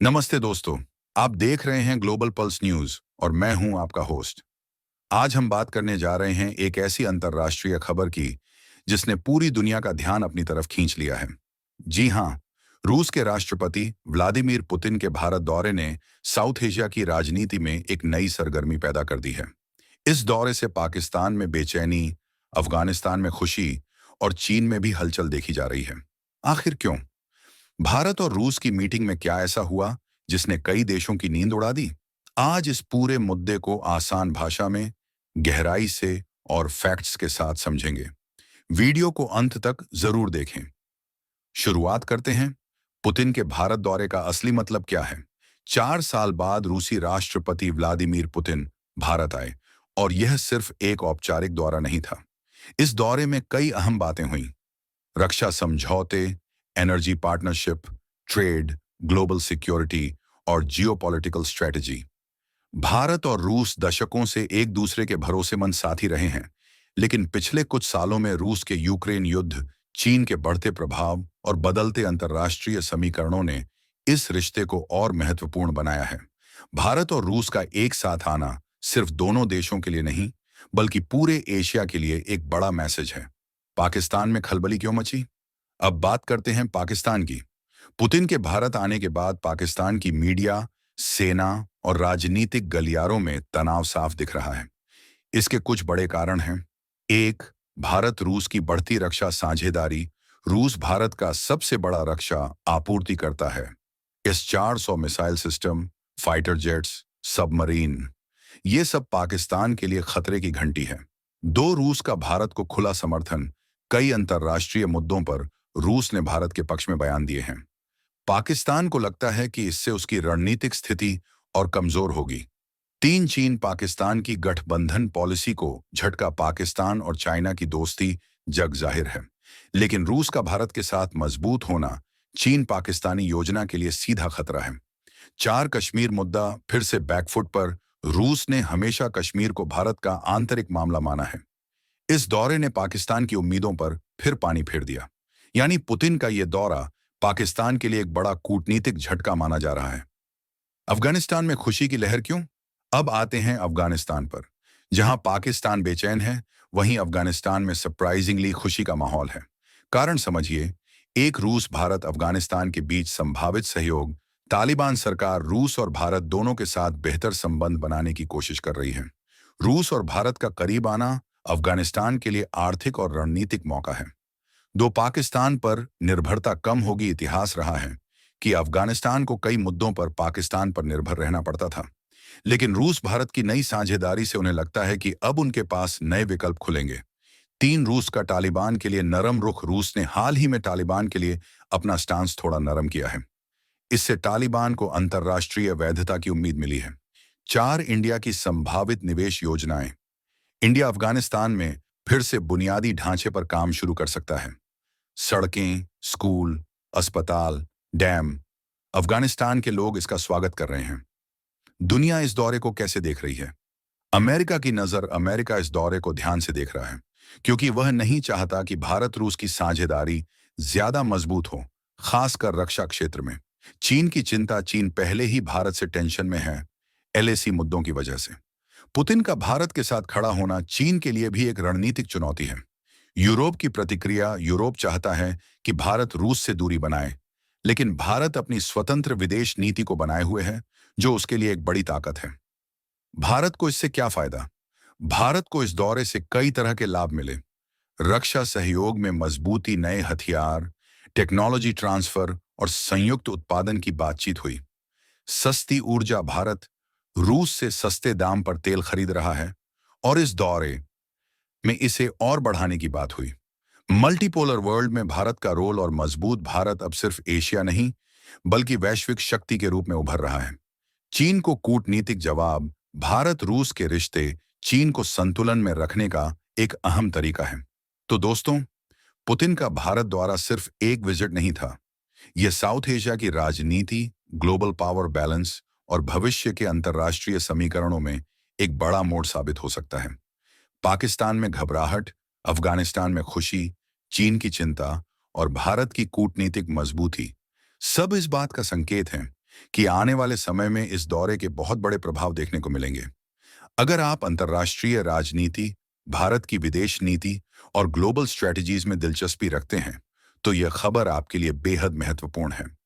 नमस्ते दोस्तों। आप देख रहे हैं ग्लोबल पल्स न्यूज और मैं हूं आपका होस्ट। आज हम बात करने जा रहे हैं एक ऐसी अंतर्राष्ट्रीय खबर की जिसने पूरी दुनिया का ध्यान अपनी तरफ खींच लिया है। जी हां, रूस के राष्ट्रपति व्लादिमीर पुतिन के भारत दौरे ने साउथ एशिया की राजनीति में एक नई सरगर्मी पैदा कर दी है। इस दौरे से पाकिस्तान में बेचैनी, अफगानिस्तान में खुशी और चीन में भी हलचल देखी जा रही है। आखिर क्यों? भारत और रूस की मीटिंग में क्या ऐसा हुआ जिसने कई देशों की नींद उड़ा दी? आज इस पूरे मुद्दे को आसान भाषा में, गहराई से और फैक्ट्स के साथ समझेंगे। वीडियो को अंत तक जरूर देखें। शुरुआत करते हैं। पुतिन के भारत दौरे का असली मतलब क्या है? 4 साल बाद रूसी राष्ट्रपति व्लादिमीर पुतिन भारत आए और यह सिर्फ एक औपचारिक दौरा नहीं था। इस दौरे में कई अहम बातें हुईं। रक्षा समझौते, energy partnership, trade, global security और जियोपॉलिटिकल स्ट्रेटजी। भारत और रूस दशकों से एक दूसरे के भरोसेमंद साथी रहे हैं, लेकिन पिछले कुछ सालों में रूस के यूक्रेन युद्ध, चीन के बढ़ते प्रभाव और बदलते अंतर्राष्ट्रीय समीकरणों ने इस रिश्ते को और महत्वपूर्ण बनाया है। भारत और रूस का एक साथ आना सिर्फ दोनों देशों के लिए नहीं, बल्कि पूरे एशिया के लिए एक बड़ा मैसेज है। पाकिस्तान में खलबली क्यों मची? अब बात करते हैं पाकिस्तान की। पुतिन के भारत आने के बाद पाकिस्तान की मीडिया, सेना और राजनीतिक गलियारों में तनाव साफ दिख रहा है। इसके कुछ बड़े कारण हैं। एक, भारत रूस की बढ़ती रक्षा साझेदारी। रूस भारत का सबसे बड़ा रक्षा आपूर्तिकर्ता है। इस 400 missile system, fighter jets, submarine, ये सब पाकिस्तान के लिए खतरे की घंटी है। दो, रूस का भारत को खुला समर्थन। कई अंतर्राष्ट्रीय मुद्दों पर रूस ने भारत के पक्ष में बयान दिए हैं। पाकिस्तान को लगता है कि इससे उसकी रणनीतिक स्थिति और कमजोर होगी। तीन, चीन पाकिस्तान की गठबंधन पॉलिसी को झटका। पाकिस्तान और चाइना की दोस्ती जग जाहिर है, लेकिन रूस का भारत के साथ मजबूत होना चीन पाकिस्तानी योजना के लिए सीधा खतरा है। चार, कश्मीर मुद्दा फिर से बैकफुट पर। रूस ने हमेशा कश्मीर को भारत का आंतरिक मामला माना है। इस दौरे ने पाकिस्तान की उम्मीदों पर फिर पानी फेर दिया। यानी पुतिन का यह दौरा पाकिस्तान के लिए एक बड़ा कूटनीतिक झटका माना जा रहा है। अफगानिस्तान में खुशी की लहर क्यों? अब आते हैं अफगानिस्तान पर। जहां पाकिस्तान बेचैन है, वहीं अफगानिस्तान में सरप्राइजिंगली खुशी का माहौल है। कारण समझिए। एक, रूस भारत अफगानिस्तान के बीच संभावित सहयोग। तालिबान सरकार रूस और भारत दोनों के साथ बेहतर संबंध बनाने की कोशिश कर रही है। रूस और भारत का करीब आना अफगानिस्तान के लिए आर्थिक और रणनीतिक मौका है। दो, पाकिस्तान पर निर्भरता कम होगी। इतिहास रहा है कि अफगानिस्तान को कई मुद्दों पर पाकिस्तान पर निर्भर रहना पड़ता था, लेकिन रूस भारत की नई साझेदारी से उन्हें लगता है कि अब उनके पास नए विकल्प खुलेंगे। तीन, रूस का तालिबान के लिए नरम रुख। रूस ने हाल ही में तालिबान के लिए अपना स्टांस थोड़ा नरम किया है। इससे तालिबान को अंतर्राष्ट्रीय वैधता की उम्मीद मिली है। चार, इंडिया की संभावित निवेश योजनाएं। इंडिया अफगानिस्तान में फिर से बुनियादी ढांचे पर काम शुरू कर सकता है। सड़कें, स्कूल, अस्पताल, डैम। अफगानिस्तान के लोग इसका स्वागत कर रहे हैं। दुनिया इस दौरे को कैसे देख रही है? अमेरिका इस दौरे को ध्यान से देख रहा है, क्योंकि वह नहीं चाहता कि भारत रूस की साझेदारी ज्यादा मजबूत हो, खासकर रक्षा क्षेत्र में। चीन की चिंता। चीन पहले ही भारत से टेंशन में है, एलएसी मुद्दों की वजह से। पुतिन का भारत के साथ खड़ा होना चीन के लिए भी एक रणनीतिक चुनौती है। यूरोप की प्रतिक्रिया। यूरोप चाहता है कि भारत रूस से दूरी बनाए, लेकिन भारत अपनी स्वतंत्र विदेश नीति को बनाए हुए है, जो उसके लिए एक बड़ी ताकत है। भारत को इससे क्या फायदा? भारत को इस दौरे से कई तरह के लाभ मिले। रक्षा सहयोग में मजबूती, नए हथियार, टेक्नोलॉजी ट्रांसफर और संयुक्त उत्पादन की बातचीत हुई। सस्ती ऊर्जा। भारत रूस से सस्ते दाम पर तेल खरीद रहा है और इस दौरे में इसे और बढ़ाने की बात हुई। मल्टीपोलर वर्ल्ड में भारत का रोल और मजबूत। भारत अब सिर्फ एशिया नहीं, बल्कि वैश्विक शक्ति के रूप में उभर रहा है। चीन को कूटनीतिक जवाब। भारत रूस के रिश्ते चीन को संतुलन में रखने का एक अहम तरीका है। तो दोस्तों, पुतिन का भारत दौरा सिर्फ एक विजिट नहीं था। यह साउथ एशिया की राजनीति, ग्लोबल पावर बैलेंस और भविष्य के अंतर्राष्ट्रीय समीकरणों में एक बड़ा मोड़ साबित हो सकता है। पाकिस्तान में घबराहट, अफगानिस्तान में खुशी, चीन की चिंता और भारत की कूटनीतिक मजबूती, सब इस बात का संकेत हैं कि आने वाले समय में इस दौरे के बहुत बड़े प्रभाव देखने को मिलेंगे। अगर आप अंतर्राष्ट्रीय राजनीति, भारत की विदेश नीति और ग्लोबल स्ट्रेटजीज में दिलचस्पी रखते हैं, तो यह खबर आपके लिए बेहद महत्वपूर्ण है।